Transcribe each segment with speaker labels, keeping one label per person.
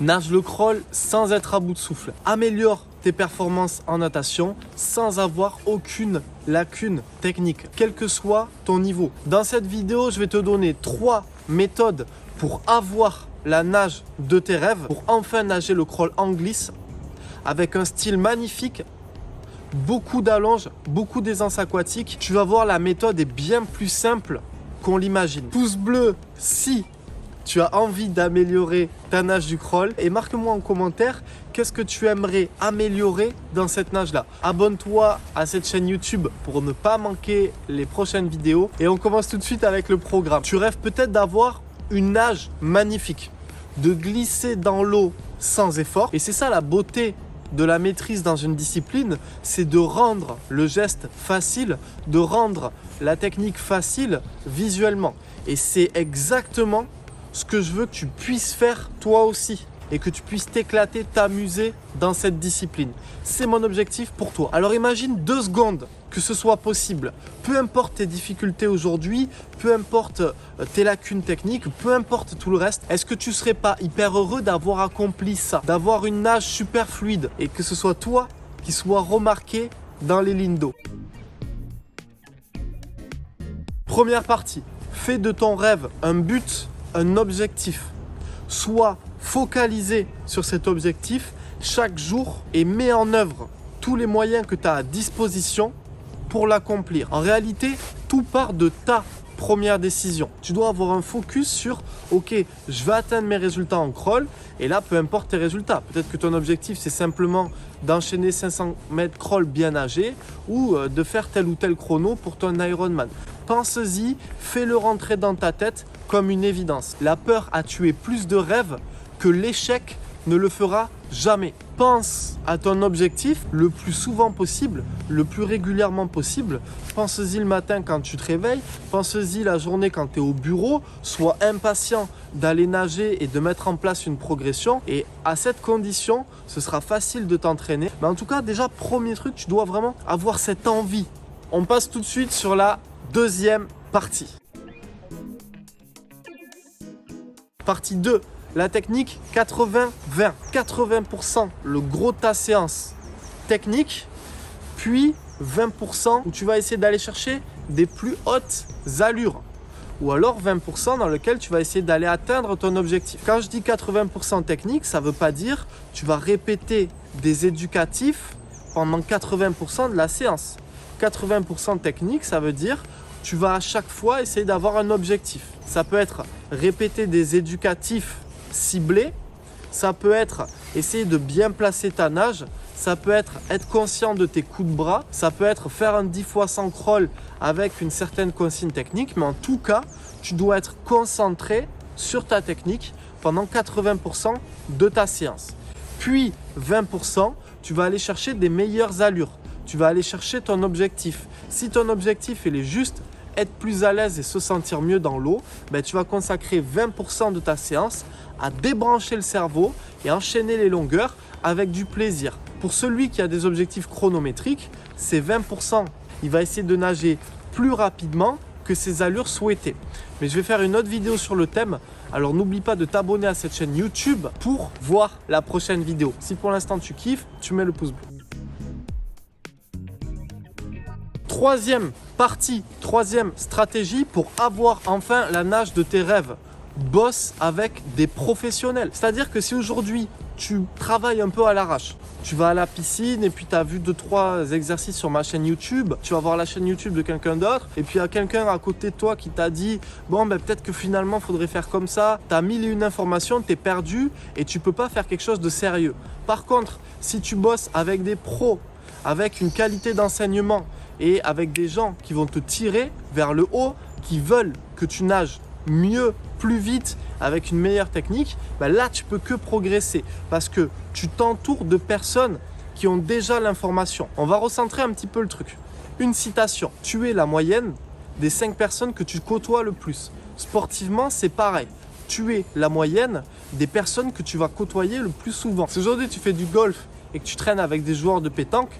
Speaker 1: Nage le crawl sans être à bout de souffle. Améliore tes performances en natation sans avoir aucune lacune technique, quel que soit ton niveau. Dans cette vidéo, je vais te donner 3 méthodes pour avoir la nage de tes rêves, pour enfin nager le crawl en glisse avec un style magnifique, beaucoup d'allonges, beaucoup d'aisance aquatique. Tu vas voir, la méthode est bien plus simple qu'on l'imagine. Pouce bleu si tu as envie d'améliorer ta nage du crawl et marque-moi en commentaire qu'est-ce que tu aimerais améliorer dans cette nage-là. Abonne-toi à cette chaîne YouTube pour ne pas manquer les prochaines vidéos et on commence tout de suite avec le programme. Tu rêves peut-être d'avoir une nage magnifique, de glisser dans l'eau sans effort et c'est ça la beauté de la maîtrise dans une discipline, c'est de rendre le geste facile, de rendre la technique facile visuellement. Et c'est exactement ce que je veux que tu puisses faire toi aussi et que tu puisses t'éclater, t'amuser dans cette discipline. C'est mon objectif pour toi. Alors imagine 2 secondes que ce soit possible. Peu importe tes difficultés aujourd'hui, peu importe tes lacunes techniques, peu importe tout le reste, est-ce que tu ne serais pas hyper heureux d'avoir accompli ça, d'avoir une nage super fluide et que ce soit toi qui sois remarqué dans les lignes d'eau? Première partie, fais de ton rêve un but, un objectif. Sois focalisé sur cet objectif chaque jour et mets en œuvre tous les moyens que tu as à disposition pour l'accomplir. En réalité, tout part de ta première décision. Tu dois avoir un focus sur « Ok, je vais atteindre mes résultats en crawl » et là, peu importe tes résultats. Peut-être que ton objectif, c'est simplement d'enchaîner 500 mètres crawl bien nagé ou de faire tel ou tel chrono pour ton Ironman. Pense-y, fais-le rentrer dans ta tête comme une évidence. La peur a tué plus de rêves que l'échec ne le fera jamais. Pense à ton objectif le plus souvent possible, le plus régulièrement possible. Pense-y le matin quand tu te réveilles, pense-y la journée quand tu es au bureau. Sois impatient d'aller nager et de mettre en place une progression. Et à cette condition, ce sera facile de t'entraîner. Mais en tout cas, déjà, premier truc, tu dois vraiment avoir cette envie. On passe tout de suite sur la deuxième partie. Partie 2. La technique 80-20. 80% le gros de ta séance technique, puis 20% où tu vas essayer d'aller chercher des plus hautes allures. Ou alors 20% dans lequel tu vas essayer d'aller atteindre ton objectif. Quand je dis 80% technique, ça ne veut pas dire que tu vas répéter des éducatifs pendant 80% de la séance. 80% technique, ça veut dire tu vas à chaque fois essayer d'avoir un objectif. Ça peut être répéter des éducatifs ciblés, ça peut être essayer de bien placer ta nage, ça peut être conscient de tes coups de bras, ça peut être faire un 10 x 100 crawl avec une certaine consigne technique, mais en tout cas, tu dois être concentré sur ta technique pendant 80% de ta séance. Puis 20%, tu vas aller chercher des meilleures allures, tu vas aller chercher ton objectif. Si ton objectif il est juste être plus à l'aise et se sentir mieux dans l'eau, ben, tu vas consacrer 20% de ta séance à débrancher le cerveau et enchaîner les longueurs avec du plaisir. Pour celui qui a des objectifs chronométriques, c'est 20%. Il va essayer de nager plus rapidement que ses allures souhaitées. Mais je vais faire une autre vidéo sur le thème. Alors n'oublie pas de t'abonner à cette chaîne YouTube pour voir la prochaine vidéo. Si pour l'instant tu kiffes, tu mets le pouce bleu. Troisième partie, troisième stratégie pour avoir enfin la nage de tes rêves. Bosse avec des professionnels. C'est-à-dire que si aujourd'hui tu travailles un peu à l'arrache, tu vas à la piscine et puis tu as vu 2-3 exercices sur ma chaîne YouTube, tu vas voir la chaîne YouTube de quelqu'un d'autre et puis il y a quelqu'un à côté de toi qui t'a dit bon ben peut-être que finalement il faudrait faire comme ça, tu as 1001 informations, tu es perdu et tu peux pas faire quelque chose de sérieux. Par contre, si tu bosses avec des pros, avec une qualité d'enseignement et avec des gens qui vont te tirer vers le haut, qui veulent que tu nages mieux, plus vite, avec une meilleure technique, ben là tu peux que progresser parce que tu t'entoures de personnes qui ont déjà l'information. On va recentrer un petit peu le truc. Une citation, tu es la moyenne des 5 personnes que tu côtoies le plus. Sportivement, c'est pareil. Tu es la moyenne des personnes que tu vas côtoyer le plus souvent. Si aujourd'hui tu fais du golf et que tu traînes avec des joueurs de pétanque,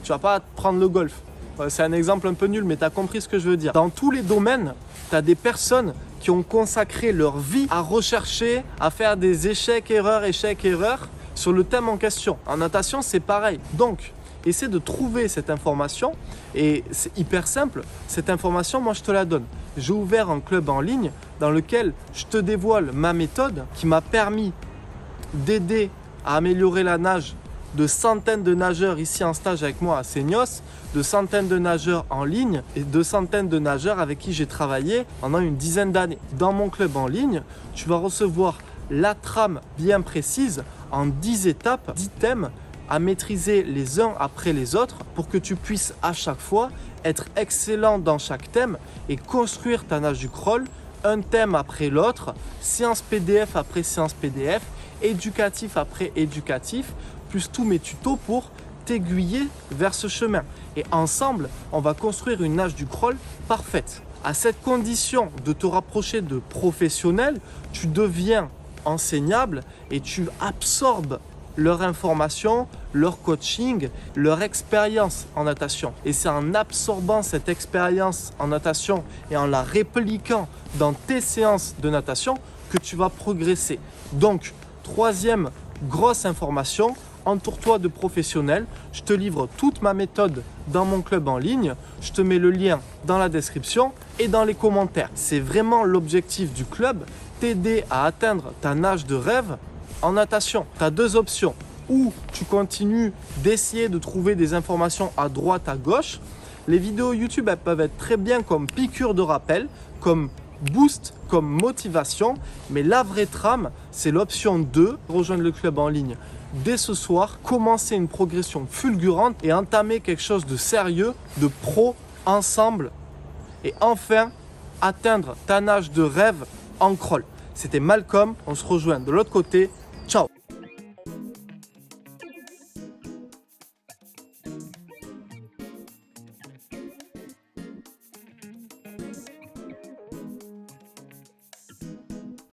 Speaker 1: tu vas pas prendre le golf. C'est un exemple un peu nul, mais tu as compris ce que je veux dire. Dans tous les domaines, tu as des personnes qui ont consacré leur vie à rechercher, à faire des échecs-erreurs sur le thème en question. En natation, c'est pareil. Donc, essaie de trouver cette information et c'est hyper simple. Cette information, moi, je te la donne. J'ai ouvert un club en ligne dans lequel je te dévoile ma méthode qui m'a permis d'aider à améliorer la nage de centaines de nageurs ici en stage avec moi à Seignos, de centaines de nageurs en ligne et de centaines de nageurs avec qui j'ai travaillé pendant une dizaine d'années. Dans mon club en ligne, tu vas recevoir la trame bien précise en 10 étapes, 10 thèmes à maîtriser les uns après les autres pour que tu puisses à chaque fois être excellent dans chaque thème et construire ta nage du crawl, un thème après l'autre, séance PDF après séance PDF, éducatif après éducatif, plus tous mes tutos pour t'aiguiller vers ce chemin. Et ensemble, on va construire une nage du crawl parfaite. À cette condition de te rapprocher de professionnels, tu deviens enseignable et tu absorbes leur information, leur coaching, leur expérience en natation. Et c'est en absorbant cette expérience en natation et en la répliquant dans tes séances de natation que tu vas progresser. Donc, troisième grosse information, entoure-toi de professionnels. Je te livre toute ma méthode dans mon club en ligne. Je te mets le lien dans la description et dans les commentaires. C'est vraiment l'objectif du club, t'aider à atteindre ta nage de rêve en natation. Tu as deux options. Ou tu continues d'essayer de trouver des informations à droite, à gauche. Les vidéos YouTube, elles peuvent être très bien comme piqûre de rappel, comme boost, comme motivation. Mais la vraie trame, c'est l'option 2, rejoindre le club en ligne dès ce soir, commencer une progression fulgurante et entamer quelque chose de sérieux, de pro, ensemble. Et enfin, atteindre ta nage de rêve en crawl. C'était Malcolm, on se rejoint de l'autre côté. Ciao!